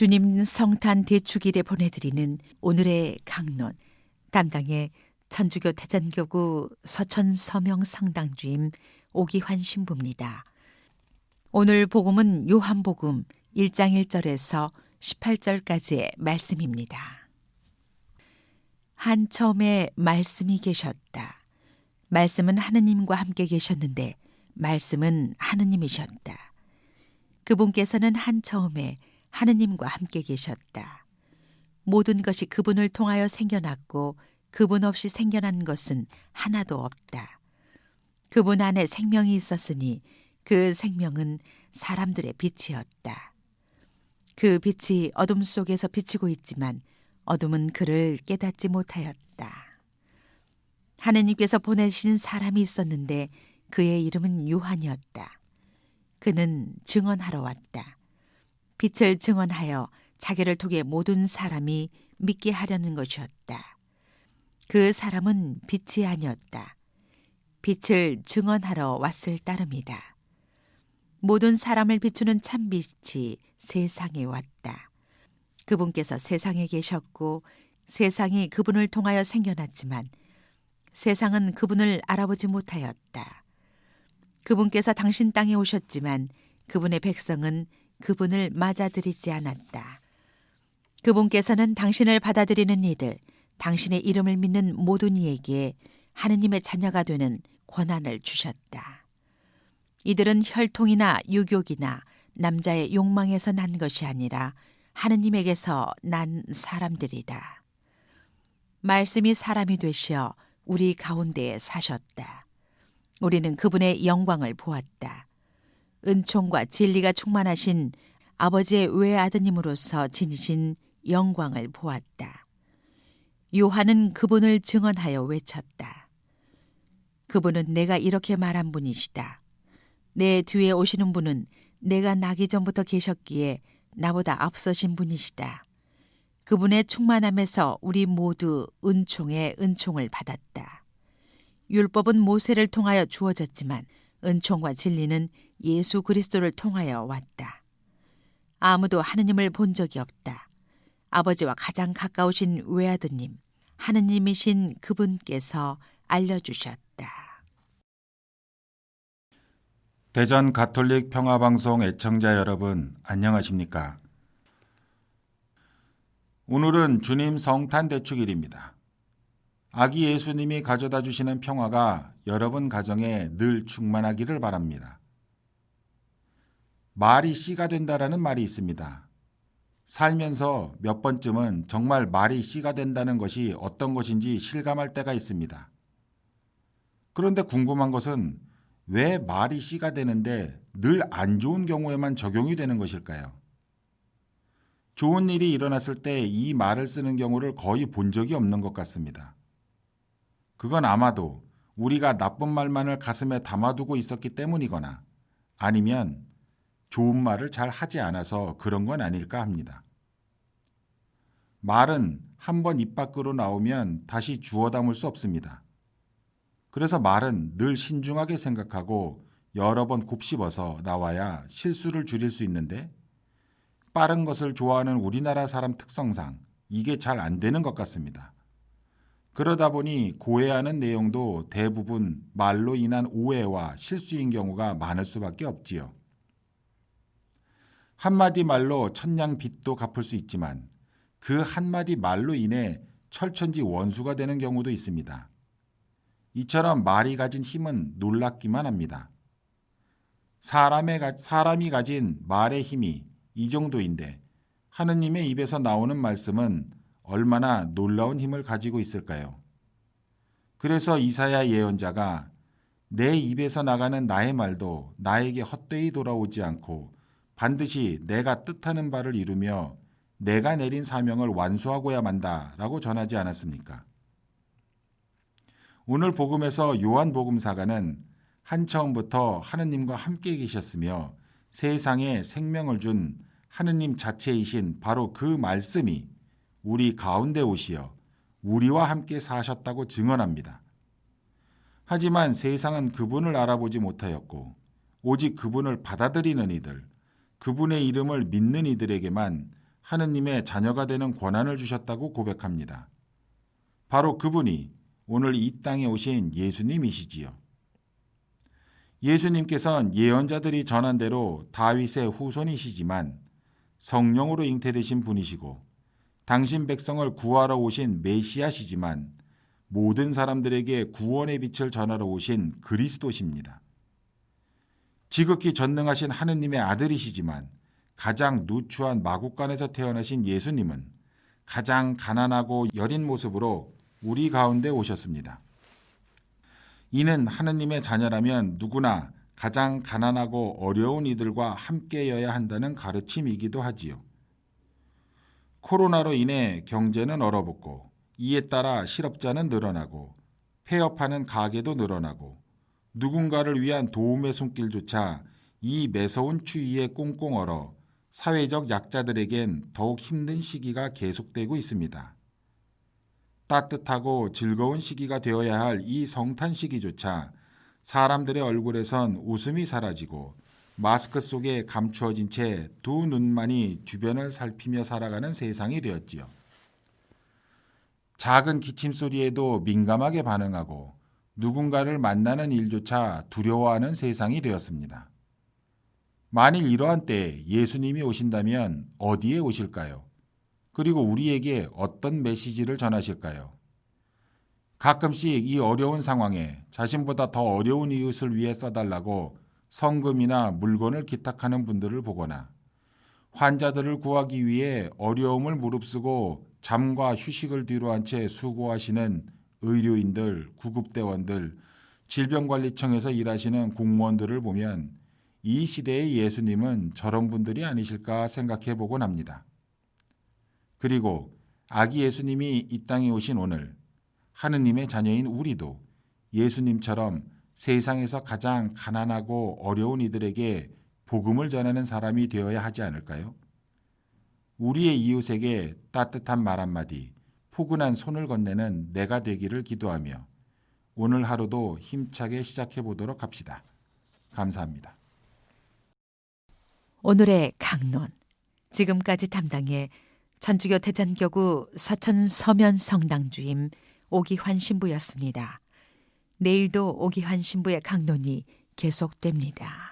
주님 성탄 대축일에 보내드리는 오늘의 강론, 담당의 천주교 대전교구 서천 서명 성당주임 오기환 신부입니다. 오늘 복음은 요한복음 1장 1절에서 18절까지의 말씀입니다. 한 처음에 말씀이 계셨다. 말씀은 하느님과 함께 계셨는데 말씀은 하느님이셨다. 그분께서는 한 처음에 하느님과 함께 계셨다. 모든 것이 그분을 통하여 생겨났고 그분 없이 생겨난 것은 하나도 없다. 그분 안에 생명이 있었으니 그 생명은 사람들의 빛이었다. 그 빛이 어둠 속에서 비치고 있지만 어둠은 그를 깨닫지 못하였다. 하느님께서 보내신 사람이 있었는데 그의 이름은 요한이었다. 그는 증언하러 왔다. 빛을 증언하여 자기를 통해 모든 사람이 믿게 하려는 것이었다. 그 사람은 빛이 아니었다. 빛을 증언하러 왔을 따름이다. 모든 사람을 비추는 참빛이 세상에 왔다. 그분께서 세상에 계셨고 세상이 그분을 통하여 생겨났지만 세상은 그분을 알아보지 못하였다. 그분께서 당신 땅에 오셨지만 그분의 백성은 그분을 맞아들이지 않았다. 그분께서는 당신을 받아들이는 이들, 당신의 이름을 믿는 모든 이에게 하느님의 자녀가 되는 권한을 주셨다. 이들은 혈통이나 유교이나 남자의 욕망에서 난 것이 아니라 하느님에게서 난 사람들이다. 말씀이 사람이 되시어 우리 가운데에 사셨다. 우리는 그분의 영광을 보았다. 은총과 진리가 충만하신 아버지의 외아드님으로서 지니신 영광을 보았다. 요한은 그분을 증언하여 외쳤다. 그분은 내가 이렇게 말한 분이시다. 내 뒤에 오시는 분은 내가 나기 전부터 계셨기에 나보다 앞서신 분이시다. 그분의 충만함에서 우리 모두 은총에 은총을 받았다. 율법은 모세를 통하여 주어졌지만 은총과 진리는 예수 그리스도를 통하여 왔다. 아무도 하느님을 본 적이 없다. 아버지와 가장 가까우신 외아드님, 하느님이신 그분께서 알려주셨다. 대전 가톨릭 평화방송 애청자 여러분, 안녕하십니까? 오늘은 주님 성탄 대축일입니다. 아기 예수님이 가져다 주시는 평화가 여러분 가정에 늘 충만하기를 바랍니다. 말이 씨가 된다라는 말이 있습니다. 살면서 몇 번쯤은 정말 말이 씨가 된다는 것이 어떤 것인지 실감할 때가 있습니다. 그런데 궁금한 것은 왜 말이 씨가 되는데 늘 안 좋은 경우에만 적용이 되는 것일까요? 좋은 일이 일어났을 때 이 말을 쓰는 경우를 거의 본 적이 없는 것 같습니다. 그건 아마도 우리가 나쁜 말만을 가슴에 담아두고 있었기 때문이거나 아니면 좋은 말을 잘 하지 않아서 그런 건 아닐까 합니다. 말은 한번 입 밖으로 나오면 다시 주워 담을 수 없습니다. 그래서 말은 늘 신중하게 생각하고 여러 번 곱씹어서 나와야 실수를 줄일 수 있는데 빠른 것을 좋아하는 우리나라 사람 특성상 이게 잘 안 되는 것 같습니다. 그러다 보니 고해하는 내용도 대부분 말로 인한 오해와 실수인 경우가 많을 수밖에 없지요. 한마디 말로 천냥 빚도 갚을 수 있지만 그 한마디 말로 인해 철천지 원수가 되는 경우도 있습니다. 이처럼 말이 가진 힘은 놀랍기만 합니다. 사람이 가진 말의 힘이 이 정도인데 하느님의 입에서 나오는 말씀은 얼마나 놀라운 힘을 가지고 있을까요? 그래서 이사야 예언자가 내 입에서 나가는 나의 말도 나에게 헛되이 돌아오지 않고 반드시 내가 뜻하는 바를 이루며 내가 내린 사명을 완수하고야 만다라고 전하지 않았습니까? 오늘 복음에서 요한복음사가는 한처음부터 하느님과 함께 계셨으며 세상에 생명을 준 하느님 자체이신 바로 그 말씀이 우리 가운데 오시어 우리와 함께 사셨다고 증언합니다. 하지만 세상은 그분을 알아보지 못하였고 오직 그분을 받아들이는 이들, 그분의 이름을 믿는 이들에게만 하느님의 자녀가 되는 권한을 주셨다고 고백합니다. 바로 그분이 오늘 이 땅에 오신 예수님이시지요. 예수님께서는 예언자들이 전한 대로 다윗의 후손이시지만 성령으로 잉태되신 분이시고 당신 백성을 구하러 오신 메시아시지만 모든 사람들에게 구원의 빛을 전하러 오신 그리스도십니다. 지극히 전능하신 하느님의 아들이시지만 가장 누추한 마국간에서 태어나신 예수님은 가장 가난하고 여린 모습으로 우리 가운데 오셨습니다. 이는 하느님의 자녀라면 누구나 가장 가난하고 어려운 이들과 함께여야 한다는 가르침이기도 하지요. 코로나로 인해 경제는 얼어붙고 이에 따라 실업자는 늘어나고 폐업하는 가게도 늘어나고 누군가를 위한 도움의 손길조차 이 매서운 추위에 꽁꽁 얼어 사회적 약자들에겐 더욱 힘든 시기가 계속되고 있습니다. 따뜻하고 즐거운 시기가 되어야 할 이 성탄 시기조차 사람들의 얼굴에선 웃음이 사라지고 마스크 속에 감추어진 채 두 눈만이 주변을 살피며 살아가는 세상이 되었지요. 작은 기침 소리에도 민감하게 반응하고 누군가를 만나는 일조차 두려워하는 세상이 되었습니다. 만일 이러한 때에 예수님이 오신다면 어디에 오실까요? 그리고 우리에게 어떤 메시지를 전하실까요? 가끔씩 이 어려운 상황에 자신보다 더 어려운 이웃을 위해 써달라고 성금이나 물건을 기탁하는 분들을 보거나 환자들을 구하기 위해 어려움을 무릅쓰고 잠과 휴식을 뒤로한 채 수고하시는 의료인들, 구급대원들, 질병관리청에서 일하시는 공무원들을 보면 이 시대의 예수님은 저런 분들이 아니실까 생각해 보곤 합니다. 그리고 아기 예수님이 이 땅에 오신 오늘 하느님의 자녀인 우리도 예수님처럼 세상에서 가장 가난하고 어려운 이들에게 복음을 전하는 사람이 되어야 하지 않을까요? 우리의 이웃에게 따뜻한 말 한마디, 포근한 손을 건네는 내가 되기를 기도하며 오늘 하루도 힘차게 시작해 보도록 합시다. 감사합니다. 오늘의 강론, 지금까지 담당해 천주교 대전교구 서천 서면 성당주임 오기환 신부였습니다. 내일도 오기환 신부의 강론이 계속됩니다.